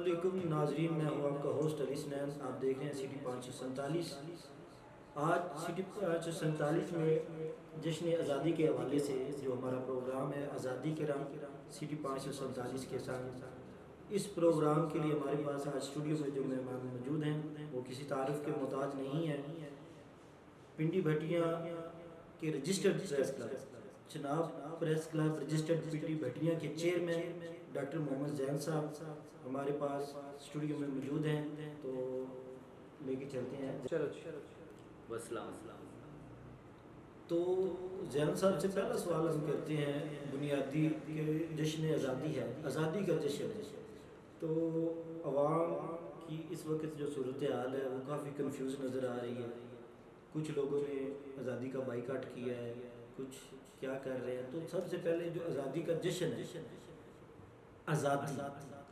علیکم ناظرین، میں ہوں آپ کا ہوسٹ علی سنین. آپ دیکھ رہے ہیں سٹی 547. آج سٹی 547 میں جشن آزادی کے حوالے سے جو ہمارا پروگرام ہے آزادی کے رنگ سٹی 547 کے ساتھ، اس پروگرام کے لیے ہمارے پاس آج اسٹوڈیو میں جو مہمان موجود ہیں وہ کسی تعارف کے محتاج نہیں ہیں. پنڈی بھٹیاں کے رجسٹرڈ پریس کلب جناب press club registered Pindi Bhattian کے چیئرمین ڈاکٹر محمد زین صاحب ہمارے پاس اسٹوڈیو میں موجود ہیں. تو لے کے چلتے ہیں. والسلام. تو زین صاحب سے پہلا سوال ہم کرتے ہیں بنیادی کہ جشن آزادی ہے، آزادی کا جشن ہے، تو عوام کی اس وقت جو صورتحال ہے وہ کافی کنفیوز نظر آ رہی ہے. کچھ لوگوں نے آزادی کا بائیکاٹ کیا ہے، کچھ کیا کر رہے ہیں. تو سب سے پہلے جو آزادی کا جشن ہے،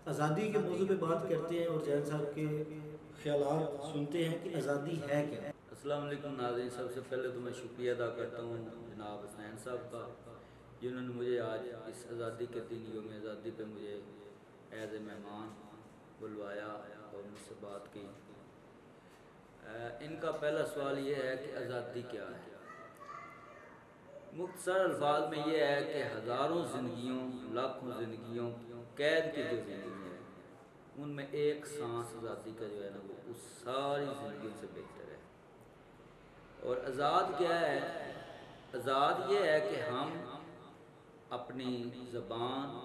آزادی کے موضوع پہ بات کرتے ہیں اور زین صاحب کے خیالات سنتے ہیں کہ آزادی ہے کیا. السلام علیکم ناظرین. سب سے پہلے تو میں شکریہ ادا کرتا ہوں جناب حسنین صاحب کا، جنہوں نے مجھے آج اس آزادی کے دن یوم آزادی پہ مجھے ایز اے مہمان بلوایا اور مجھ سے بات کی. ان کا پہلا سوال یہ ہے کہ آزادی کیا ہے. مختصر الفاظ میں یہ ہے کہ ہزاروں زندگیوں، لاکھوں زندگیوں قید کی جو زندگی ہے ان میں ایک سانس آزادی کا جو ہے نا وہ اس ساری زندگیوں سے بہتر ہے. اور آزاد کیا ہے؟ آزاد یہ ہے کہ ہم اپنی زبان،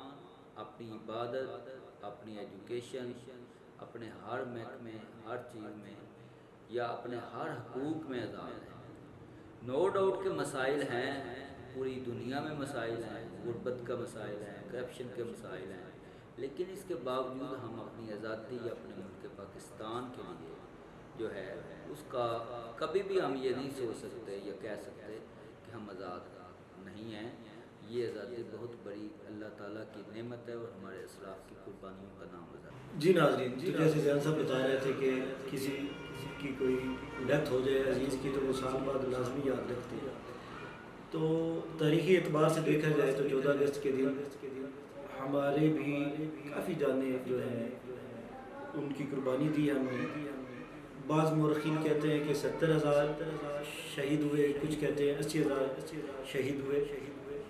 اپنی عبادت، اپنی ایجوکیشن، اپنے ہر محکمے، ہر چیز میں یا اپنے ہر حقوق میں آزاد ہیں. نو ڈاؤٹ کے مسائل ہیں، پوری دنیا میں مسائل ہیں، غربت کا مسائل ہے، کرپشن کے مسائل ہیں، لیکن اس کے باوجود ہم اپنی آزادی یا اپنے ملک پاکستان کے لیے جو ہے اس کا کبھی بھی ہم یہ نہیں سوچ سکتے یا کہہ سکتے کہ ہم آزاد نہیں ہیں. یہ آزادی بہت بڑی اللہ تعالیٰ کی نعمت ہے اور ہمارے اسلاف کی قربانیوں کا نام آزادی. جی ناظرین، تو جیسے زین صاحب بتا رہے تھے کہ کسی کی کوئی ڈیتھ ہو جائے عزیز کی تو وہ سال بعد لازمی یاد رکھتے ہیں. تو تاریخی اعتبار سے دیکھا جائے تو 14 اگست کے دن ہمارے بھی کافی جانیں جو ہیں ان کی قربانی دی ہم نے. بعض مورخین کہتے ہیں کہ 70,000 شہید ہوئے، کچھ کہتے ہیں 80,000 شہید ہوئے.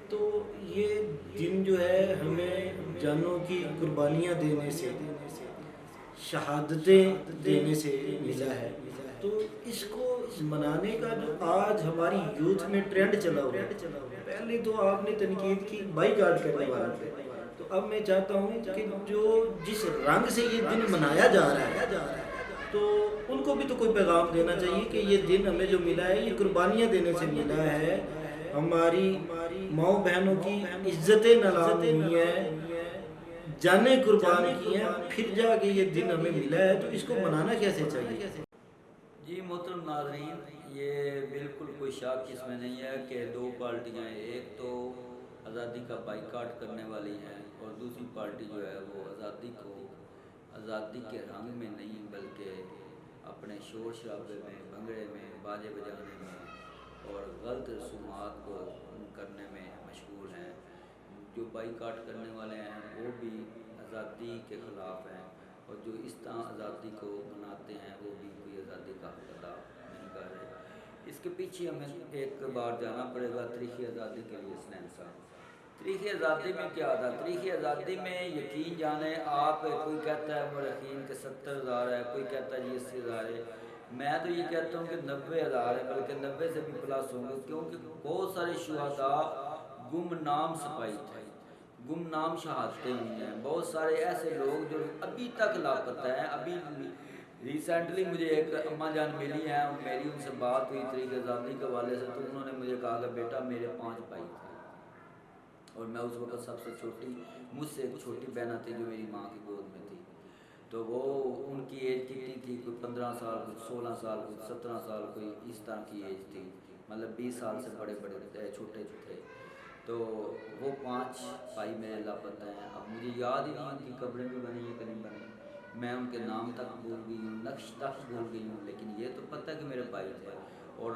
تو یہ دن جو ہے ہمیں جانوں کی قربانیاں دینے سے، شہادتیں دینے سے ملا ہے. تو اس کو منانے کا جو آج ہماری یوتھ میں ٹرینڈ چلا ہوا ہے، پہلے تو آپ نے تنقید کی بائی کاٹ کرنے والے پہ، تو اب میں چاہتا ہوں کہ جو جس رنگ سے یہ دن منایا جا رہا ہے تو ان کو بھی تو کوئی پیغام دینا چاہیے کہ یہ دن ہمیں جو ملا ہے یہ قربانیاں دینے سے ملا ہے. ہماری ماؤں بہنوں کی عزتیں نلام ہوئی ہیں، جانیں قربان کی ہیں، پھر جا کے یہ دن ہمیں ملا ہے. تو اس کو منانا کیسے چاہیے؟ جی محترم ناظرین، یہ بالکل کوئی شک اس میں نہیں ہے کہ دو پارٹیاں ہیں. ایک تو آزادی کا بائیکاٹ کرنے والی ہیں اور دوسری پارٹی جو ہے وہ آزادی کو آزادی کے رنگ میں نہیں بلکہ اپنے شور شرابے میں، بھنگڑے میں، باجے بجانے میں اور غلط رسومات کو کرنے میں مشغول ہیں. جو بائیکاٹ کرنے والے ہیں وہ بھی آزادی کے خلاف ہیں اور جو اس طرح آزادی کو مناتے ہیں وہ بھی کوئی آزادی کا حق ادا نہیں کر رہے. اس کے پیچھے ہمیں ایک بار جانا پڑے گا تاریخی آزادی کے لیے. حسنین صاحب، تاریخی آزادی میں کیا تھا؟ تاریخی آزادی میں یقین جانیں آپ، کوئی کہتا ہے مورخین کہ 70,000 ہے، کوئی کہتا ہے 80,000 ہے. میں تو یہ کہتا ہوں کہ 90,000 ہے، بلکہ 90 سے بھی پلس ہوں گے، کیونکہ بہت سارے شہداء گمنام سپاہی تھے، گمنام شہادتیں ہوئی ہیں. بہت سارے ایسے لوگ جو ابھی تک لاپتہ ہیں. ابھی ریسنٹلی مجھے ایک اماں جان ملی ہیں، میری ان سے بات ہوئی تاریخ آزادی کے حوالے سے، تو انہوں نے مجھے کہا کہ بیٹا میرے 5 بھائی تھے اور میں اس وقت سب سے چھوٹی، مجھ سے ایک چھوٹی بہنہ تھی جو میری ماں کی گود میں تھی. تو وہ ان کی ایج کتنی تھی؟ کوئی 15 سال، کوئی 16 سال، کوئی 17 سال، کوئی اس طرح کی ایج تھی. مطلب 20 سال سے بڑے چھوٹے تھے. تو وہ 5 بھائی میرے لاپتہ ہیں. اب مجھے یاد ہی نہیں ان کی قبریں بھی بنی ہیں کہ نہیں بنی، میں ان کے نام تک بھول گئی ہوں، نقش تک بھول گئی ہوں، لیکن یہ تو پتہ ہے کہ میرے بھائی تھے. اور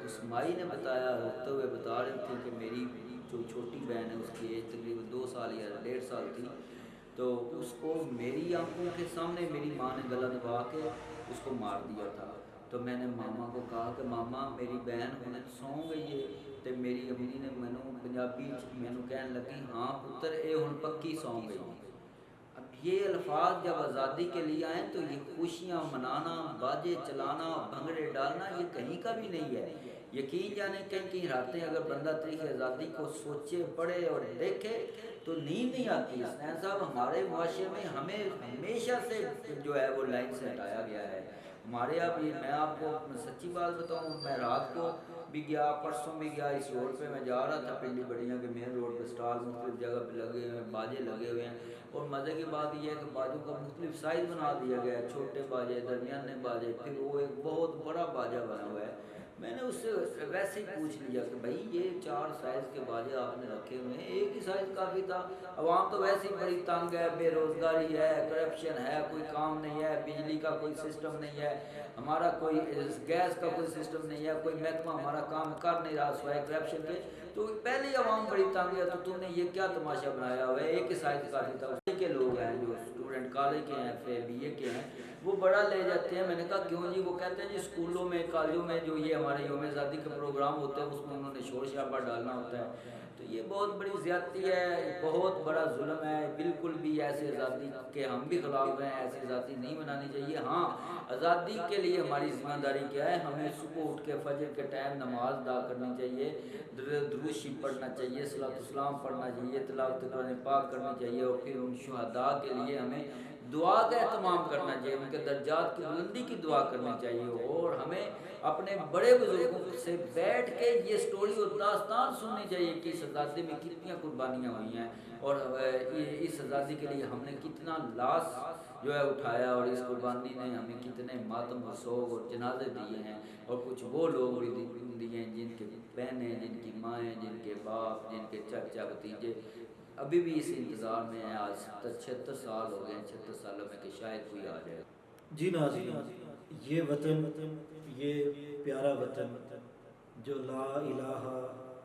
اس مائی نے بتایا، روتے ہوئے بتا رہی تھی کہ میری جو چھوٹی بہن ہے اس کی ایج تقریباً 2 سال یا 1.5 سال تھی. تو اس کو میری آنکھوں کے سامنے میری ماں نے گلا دبا کے اس کو مار دیا تھا. تو میں نے ماما کو کہا کہ ماما میری بہن ہنے سو گئی ہے. تو میری امی نے مینوں پنجابی مینوں کہن لگی ہاں پتر اے ہن پکی سو گئی. اب یہ الفاظ جب آزادی کے لیے آئیں تو یہ خوشیاں منانا، باجے چلانا، بھنگڑے ڈالنا یہ کہیں کا بھی نہیں ہے. یقین جانے کہیں راتیں اگر بندہ تاریخ آزادی کو سوچے پڑھے اور دیکھے تو نیند نہیں آتی. حسنین صاحب ہمارے معاشرے میں ہمیں ہمیشہ سے جو ہے وہ لائن سے ہٹایا گیا ہے. ہمارے اب یہ میں آپ کو سچی بات بتاؤں، میں رات کو بھی گیا، پرسوں بھی گیا، اس روڈ پہ میں جا رہا تھا پنڈی بڑیاں کے مین روڈ پہ اسٹال مختلف جگہ پہ لگے ہوئے ہیں، باجے لگے ہوئے ہیں. اور مزے کی بات یہ ہے کہ باجوں کا مختلف سائز بنا دیا گیا ہے، چھوٹے باجے، درمیانے باجے، پھر وہ ایک بہت بڑا باجا بنا ہوا ہے. میں نے اس سے ویسے ہی پوچھ لیا کہ بھائی یہ 4 سائز کے باجے آپ نے رکھے ہوئے ہیں، ایک ہی سائز کافی تھا. عوام تو ویسے ہی بڑی تنگ ہے، بے روزگاری ہے، کرپشن ہے، کوئی کام نہیں ہے، بجلی کا کوئی سسٹم نہیں ہے، ہمارا کوئی گیس کا کوئی سسٹم نہیں ہے، کوئی محکمہ ہمارا کام کر نہیں رہا سوائے کرپشن کے. تو پہلے عوام بڑی تنگ ہے، تو تم نے یہ کیا تماشا بنایا ہوا ہے، ایک ہی سائز کافی تھا. اس کے لوگ ہیں جو اسٹوڈنٹ کالج کے ہیں، پھر بی اے کے ہیں، وہ بڑا لے جاتے ہیں. میں نے کہا کیوں جی؟ وہ کہتے ہیں جی اسکولوں میں کالجوں میں جو یہ ہمارے یوم آزادی کے پروگرام ہوتے ہیں اس میں انہوں نے شور شرابہ ڈالنا ہوتا ہے. تو یہ بہت بڑی زیادتی ہے، بہت بڑا ظلم ہے. بالکل بھی ایسے آزادی کے ہم بھی خلاف ہیں، ایسی آزادی نہیں منانی چاہیے. ہاں آزادی کے لیے ہماری ذمہ داری کیا ہے؟ ہمیں صبح اٹھ کے فجر کے ٹائم نماز ادا کرنی چاہیے، درود شریف پڑھنا چاہیے، صلاۃ السلام پڑھنا چاہیے، تلاوت قرآن پاک کرنی چاہیے، اور پھر ان شہداء کے لیے ہمیں دعا کا اہتمام کرنا چاہیے، ان کے درجات کی بلندی کی دعا کرنی چاہیے. اور ہمیں اپنے بڑے بزرگوں سے بیٹھ کے یہ سٹوری اور داستان سننی چاہیے کہ اس آزادی میں کتنی قربانیاں ہوئی ہیں، اور اس آزادی کے لیے ہم نے کتنا لاس جو ہے اٹھایا، اور اس قربانی نے ہمیں کتنے ماتم و سوگ اور جنازے دیے ہیں. اور کچھ وہ لوگ بھی دیے ہیں جن کے بہنیں، جن کی مائیں، جن کے باپ، جن کے چچا بھتیجے ابھی بھی اس انتظار میں ہیں. آج 76 سال ہو گئے ہیں، 76 سالوں میں کہ شاید کوئی آ جائے. جی ناظرین، یہ وطن، یہ پیارا وطن جو لا الہ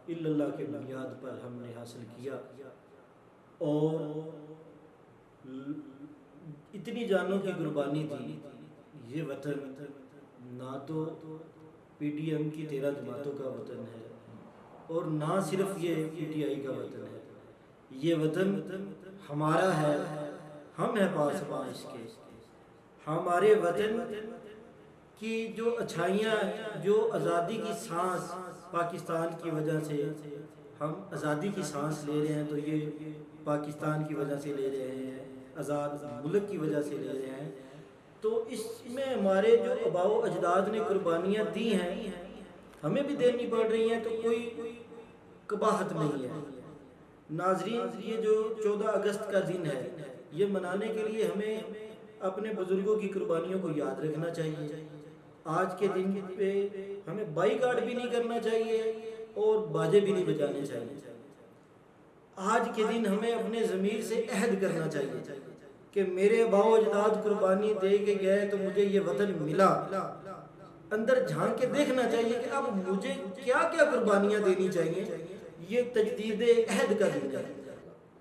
الا اللہ کے بنیاد پر ہم نے حاصل کیا، اور اتنی جانوں کی قربانی دی. یہ وطن نہ تو پی ٹی ایم کی 13 جماعتوں کا وطن ہے، اور نہ صرف یہ پی ٹی آئی کا وطن ہے. یہ وطن ہمارا ہے، ہم ہیں پاسباں اس کے. ہمارے وطن کی جو اچھائیاں، جو آزادی کی سانس پاکستان کی وجہ سے ہم آزادی کی سانس لے رہے ہیں، تو یہ پاکستان کی وجہ سے لے رہے ہیں، آزاد ملک کی وجہ سے لے رہے ہیں. تو اس میں ہمارے جو آباء و اجداد نے قربانیاں دی ہیں ہمیں بھی دینی پڑ رہی ہیں، تو کوئی قباحت نہیں ہے. ناظرین، یہ جو 14 اگست کا دن ہے، یہ منانے کے لیے ہمیں اپنے بزرگوں کی قربانیوں کو یاد رکھنا چاہیے. آج کے دن پہ ہمیں بائی کاٹ بھی نہیں کرنا چاہیے اور باجے بھی نہیں بجانے چاہیے. آج کے دن ہمیں اپنے ضمیر سے عہد کرنا چاہیے کہ میرے آباء و اجداد قربانی دے کے گئے تو مجھے یہ وطن ملا. اندر جھانک کے دیکھنا چاہیے کہ اب مجھے کیا کیا قربانیاں دینی چاہیے. یہ تجدید عہد کا دن ہے.